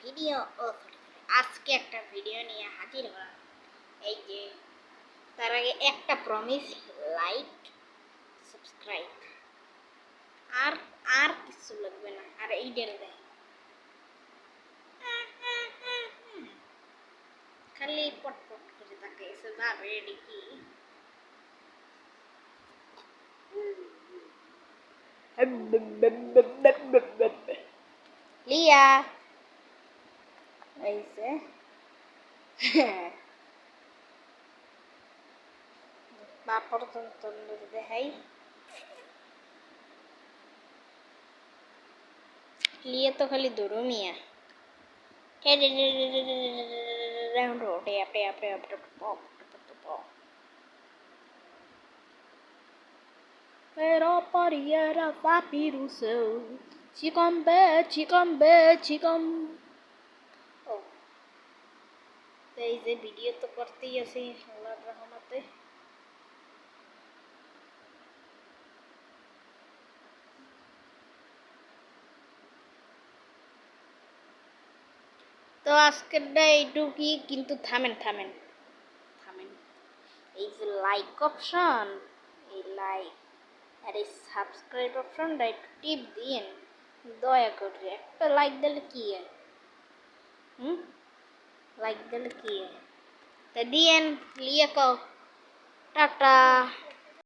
Video আজকে একটা video নিয়ে হাজির হলাম। এই যে তার আগে একটা প্রমিস, লাইক, সাবস্ক্রাইব, আর আর কিছু লাগবে না। আর এইটার দেয় খালি পটপট করে তাকে এসে যাবে দেখি। লিয়া ऐसे বাপর তন্দুর দেখাই। লিয়ে তো খালি দৌড়ো মিয়া। Pero pariera papiruso, chicken. Oh, এই যে ভিডিও তো করতেই আছি আল্লাহর রহমতে। তো আজকের এইটুকুই, কিন্তু থামেন থামেন থামেন। এই যে লাইক অপশন, এই লাইক আর এই সাবস্ক্রাইব অপশনটা একটু টিপ দিয়েন দয়া করে। একটা লাইক দিলে কি হয়? লাইক দিলে কি হয়? তা দিয়েন। লিয়ে কও টাটা।